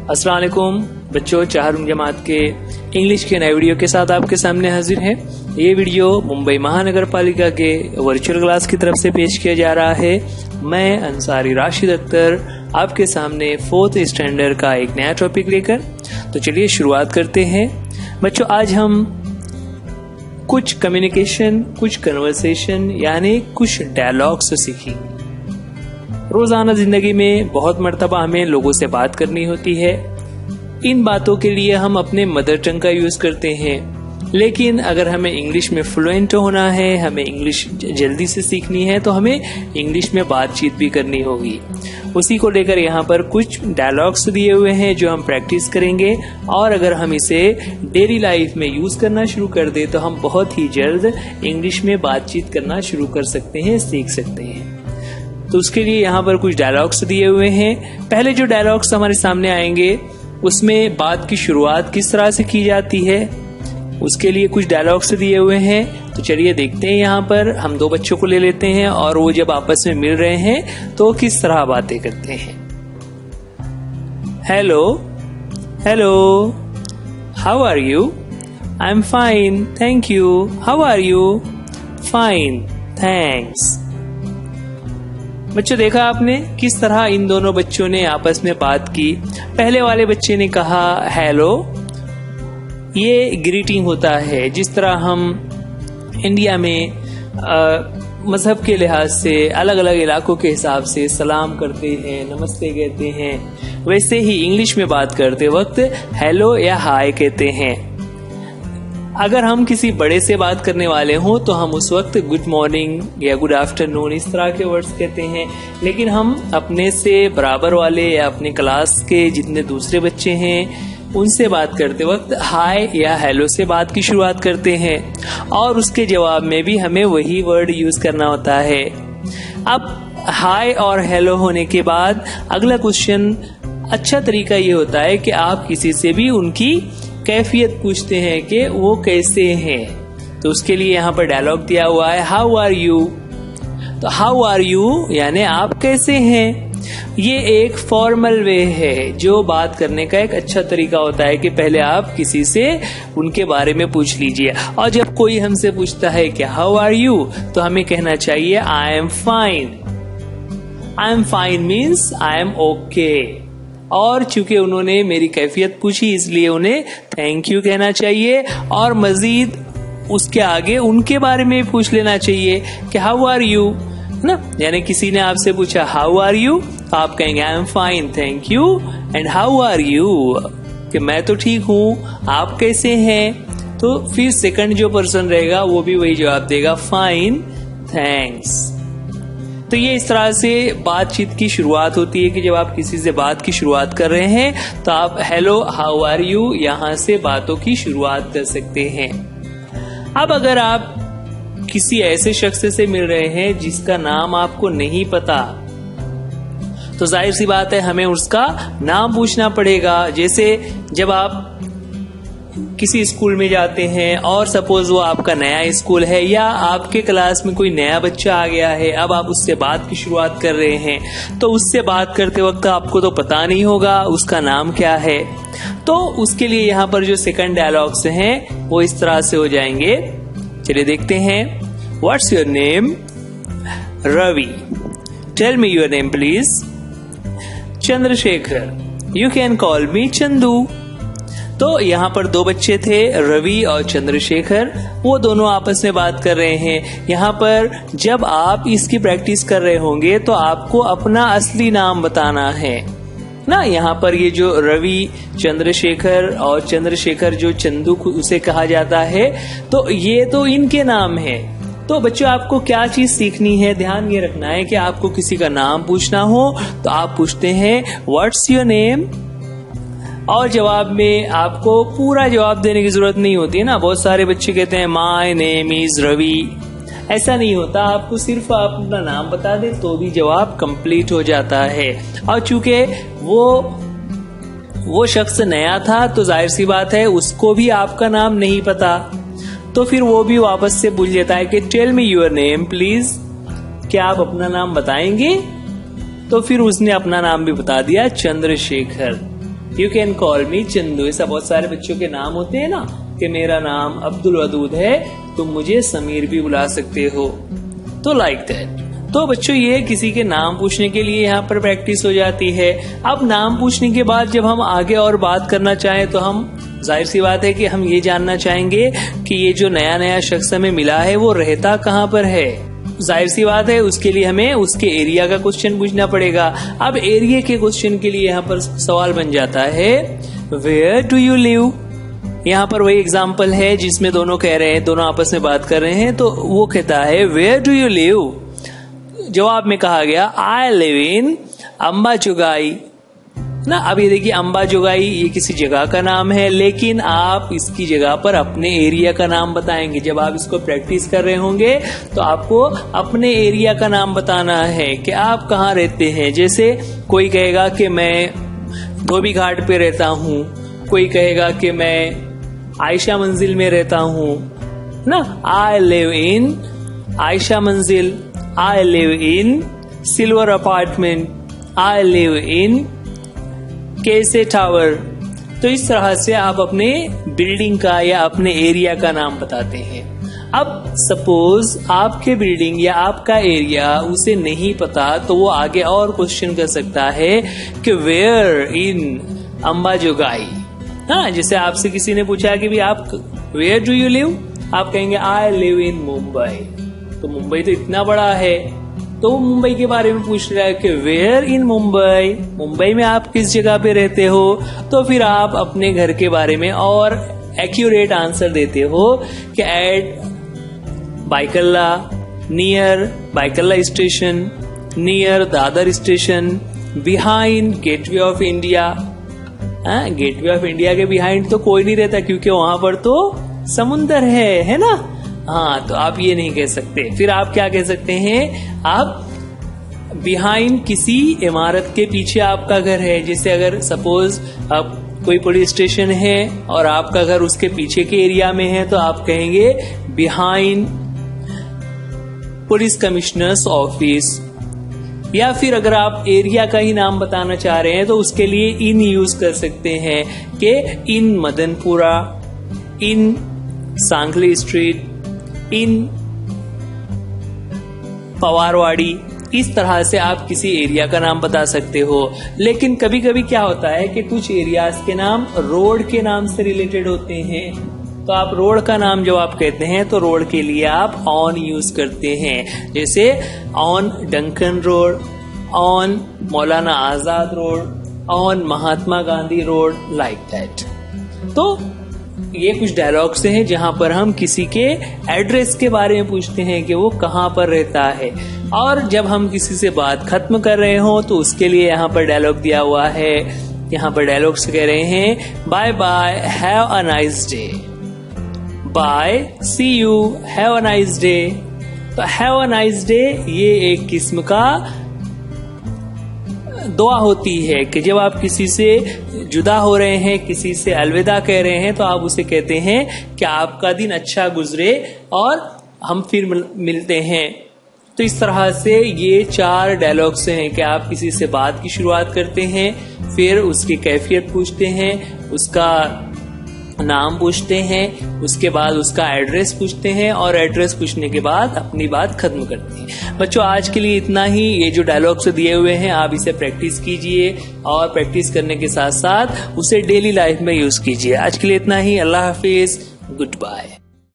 अस्सलाम वालेकुम बच्चों, चाहरुम जमात के इंग्लिश के नए वीडियो के साथ आपके सामने हाजिर है। ये वीडियो मुंबई महानगर पालिका के वर्चुअल क्लास की तरफ से पेश किया जा रहा है। मैं अंसारी राशिद अख्तर आपके सामने 4th स्टैंडर्ड का एक नया टॉपिक लेकर तो चलिए शुरुआत करते हैं। बच्चों, आज हम कुछ कम्युनिकेशन, कुछ कन्वर्सेशन यानी कुछ डायलॉग्स सीखेंगे। रोजाना जिंदगी में बहुत मर्तबा हमें लोगों से बात करनी होती है। इन बातों के लिए हम अपने मदर टंग का यूज करते हैं, लेकिन अगर हमें इंग्लिश में फ्लुएंट होना है, हमें इंग्लिश जल्दी से सीखनी है, तो हमें इंग्लिश में बातचीत भी करनी होगी। उसी को लेकर यहाँ पर कुछ डायलॉग्स दिए हुए हैं जो हम प्रैक्टिस करेंगे, और अगर हम इसे डेली लाइफ में यूज करना शुरू कर दे तो हम बहुत ही जल्द इंग्लिश में बातचीत करना शुरू कर सकते हैं, सीख सकते हैं। तो उसके लिए यहाँ पर कुछ डायलॉग्स दिए हुए हैं। पहले जो डायलॉग्स हमारे सामने आएंगे उसमें बात की शुरुआत किस तरह से की जाती है, उसके लिए कुछ डायलॉग्स दिए हुए हैं। तो चलिए देखते हैं। यहाँ पर हम दो बच्चों को ले लेते हैं और वो जब आपस में मिल रहे हैं तो किस तरह बातें करते हैं। Hello hello, how are you? I am fine, thank you. How are you? Fine, thanks. बच्चों, देखा आपने किस तरह इन दोनों बच्चों ने आपस में बात की। पहले वाले बच्चे ने कहा हेलो, ये ग्रीटिंग होता है। जिस तरह हम इंडिया में मजहब के लिहाज से अलग अलग इलाकों के हिसाब से सलाम करते हैं, नमस्ते कहते हैं, वैसे ही इंग्लिश में बात करते वक्त हेलो या हाय कहते हैं। अगर हम किसी बड़े से बात करने वाले हों तो हम उस वक्त गुड मॉर्निंग या गुड आफ्टरनून इस तरह के वर्ड्स कहते हैं, लेकिन हम अपने से बराबर वाले या अपने क्लास के जितने दूसरे बच्चे हैं उनसे बात करते वक्त हाय या हेलो से बात की शुरुआत करते हैं, और उसके जवाब में भी हमें वही वर्ड यूज करना होता है। अब हाय और हेलो होने के बाद अगला क्वेश्चन, अच्छा तरीका ये होता है कि आप किसी से भी उनकी कैफियत पूछते हैं कि वो कैसे हैं। तो उसके लिए यहाँ पर डायलॉग दिया हुआ है हाउ आर यू। तो हाउ आर यू यानी आप कैसे हैं। ये एक फॉर्मल वे है जो बात करने का एक अच्छा तरीका होता है कि पहले आप किसी से उनके बारे में पूछ लीजिए। और जब कोई हमसे पूछता है कि हाउ आर यू, तो हमें कहना चाहिए आई am fine. I am fine means I am okay. और चूंकि उन्होंने मेरी कैफियत पूछी इसलिए उन्हें थैंक यू कहना चाहिए, और मजीद उसके आगे उनके बारे में पूछ लेना चाहिए कि हाउ आर यू, है ना। यानी किसी ने आपसे पूछा हाउ आर यू, तो आप कहेंगे I am fine, thank you, and how are you, कि मैं तो ठीक हूँ, आप कैसे हैं। तो फिर सेकंड जो पर्सन रहेगा वो भी वही जवाब देगा, फाइन, थैंक्स। तो ये इस तरह से बातचीत की शुरुआत होती है कि जब आप किसी से बात की शुरुआत कर रहे हैं तो आप हेलो, हाउ आर यू यहां से बातों की शुरुआत कर सकते हैं। अब अगर आप किसी ऐसे शख्स से मिल रहे हैं जिसका नाम आपको नहीं पता, तो जाहिर सी बात है हमें उसका नाम पूछना पड़ेगा। जैसे जब आप किसी स्कूल में जाते हैं और सपोज वो आपका नया स्कूल है या आपके क्लास में कोई नया बच्चा आ गया है, अब आप उससे बात की शुरुआत कर रहे हैं, तो उससे बात करते वक्त आपको तो पता नहीं होगा उसका नाम क्या है। तो उसके लिए यहाँ पर जो सेकंड डायलॉग्स हैं वो इस तरह से हो जाएंगे। चलिए देखते हैं। What's your name? Ravi. Tell me your name please. Chandrashekhar. You can call me Chandu. तो यहाँ पर दो बच्चे थे, रवि और चंद्रशेखर, वो दोनों आपस में बात कर रहे हैं। यहाँ पर जब आप इसकी प्रैक्टिस कर रहे होंगे तो आपको अपना असली नाम बताना है ना। यहाँ पर ये जो रवि, चंद्रशेखर और चंद्रशेखर जो चंदू उसे कहा जाता है, तो ये तो इनके नाम है। तो बच्चों, आपको क्या चीज सीखनी है, ध्यान ये रखना है कि आपको किसी का नाम पूछना हो तो आप पूछते हैं व्हाट्स योर नेम, और जवाब में आपको पूरा जवाब देने की जरूरत नहीं होती है ना। बहुत सारे बच्चे कहते हैं माय नेम इज रवि, ऐसा नहीं होता। आपको सिर्फ आप अपना नाम बता दे तो भी जवाब कंप्लीट हो जाता है। और चूंकि वो शख्स नया था तो जाहिर सी बात है उसको भी आपका नाम नहीं पता, तो फिर वो भी वापस से पूछ लेता है कि tell me your name please, क्या आप अपना नाम बताएंगे। तो फिर उसने अपना नाम भी बता दिया, Chandrashekhar. You can call me Chandu. ऐसा बहुत सारे बच्चों के नाम होते हैं ना कि मेरा नाम अब्दुल वदूद है, तुम मुझे समीर भी बुला सकते हो, तो लाइक दैट। तो बच्चों ये किसी के नाम पूछने के लिए यहाँ पर प्रैक्टिस हो जाती है। अब नाम पूछने के बाद जब हम आगे और बात करना चाहें तो हम जाहिर सी बात है कि हम ये जानना चाहेंगे कि ये जो नया नया शख्स हमें मिला है वो रहता कहाँ पर है। जाहिर सी बात है उसके लिए हमें उसके एरिया का क्वेश्चन पूछना पड़ेगा। अब एरिया के क्वेश्चन के लिए यहाँ पर सवाल बन जाता है वेयर डू यू लिव। यहाँ पर वही एग्जाम्पल है जिसमें दोनों कह रहे हैं, दोनों आपस में बात कर रहे हैं, तो वो कहता है वेयर डू यू लिव। जवाब में कहा गया आई लिव इन अंबाजोगाई ना। अब ये देखिए अंबाजोगाई ये किसी जगह का नाम है, लेकिन आप इसकी जगह पर अपने एरिया का नाम बताएंगे। जब आप इसको प्रैक्टिस कर रहे होंगे तो आपको अपने एरिया का नाम बताना है कि आप कहाँ रहते हैं। जैसे कोई कहेगा कि मैं धोबी घाट पे रहता हूँ, कोई कहेगा कि मैं आयशा मंजिल में रहता हूँ ना। आई लिव इन आयशा मंजिल, I live in silver apartment, I live in केसे टावर। तो इस तरह से आप अपने बिल्डिंग का या अपने एरिया का नाम बताते हैं। अब सपोज आपके बिल्डिंग या आपका एरिया उसे नहीं पता तो वो आगे और क्वेश्चन कर सकता है कि वेयर इन अंबाजोगाई। हाँ, जैसे आपसे किसी ने पूछा कि भी आप वेयर डू यू लिव, आप कहेंगे आई लिव इन मुंबई। तो मुंबई तो इतना बड़ा है, तो वो मुंबई के बारे में पूछ रहा है कि वेयर इन मुंबई, मुंबई में आप किस जगह पे रहते हो। तो फिर आप अपने घर के बारे में और एक्यूरेट आंसर देते हो कि at Byculla, near Byculla station, near Dadar station, behind Gateway of India. Gateway of India के बिहाइंड तो कोई नहीं रहता क्योंकि वहां पर तो समुंदर है ना। हाँ, तो आप ये नहीं कह सकते। फिर आप क्या कह सकते हैं, आप बिहाइंड किसी इमारत के पीछे आपका घर है। जैसे अगर सपोज अब कोई पुलिस स्टेशन है और आपका घर उसके पीछे के एरिया में है तो आप कहेंगे बिहाइंड पुलिस कमिश्नर्स ऑफिस। या फिर अगर आप एरिया का ही नाम बताना चाह रहे हैं तो उसके लिए इन यूज कर सकते हैं कि इन मदनपुरा, इन सांखली स्ट्रीट, इन पवारवाड़ी। इस तरह से आप किसी एरिया का नाम बता सकते हो। लेकिन कभी कभी क्या होता है कि कुछ एरियाज के नाम रोड के नाम से रिलेटेड होते हैं, तो आप रोड का नाम जब आप कहते हैं तो रोड के लिए आप ऑन यूज करते हैं। जैसे on Duncan road, on Maulana Azad road, on Mahatma Gandhi road, like that. तो ये कुछ डायलॉग्स हैं जहां पर हम किसी के एड्रेस के बारे में पूछते हैं कि वो कहां पर रहता है। और जब हम किसी से बात खत्म कर रहे हो तो उसके लिए यहाँ पर डायलॉग दिया हुआ है। यहाँ पर डायलॉग से कह रहे हैं bye bye, have a nice day, bye, see you, have a nice day. तो हैव अ नाइस डे ये एक किस्म का दुआ होती है कि जब आप किसी से जुदा हो रहे हैं, किसी से अलविदा कह रहे हैं, तो आप उसे कहते हैं कि आपका दिन अच्छा गुजरे और हम फिर मिलते हैं। तो इस तरह से ये 4 डायलॉग्स हैं कि आप किसी से बात की शुरुआत करते हैं, फिर उसकी कैफियत पूछते हैं, उसका नाम पूछते हैं, उसके बाद उसका एड्रेस पूछते हैं और एड्रेस पूछने के बाद अपनी बात खत्म करते हैं। बच्चों आज के लिए इतना ही। ये जो डायलॉग्स दिए हुए हैं आप इसे प्रैक्टिस कीजिए और प्रैक्टिस करने के साथ साथ उसे डेली लाइफ में यूज कीजिए। आज के लिए इतना ही। अल्लाह हाफिज, गुड बाय।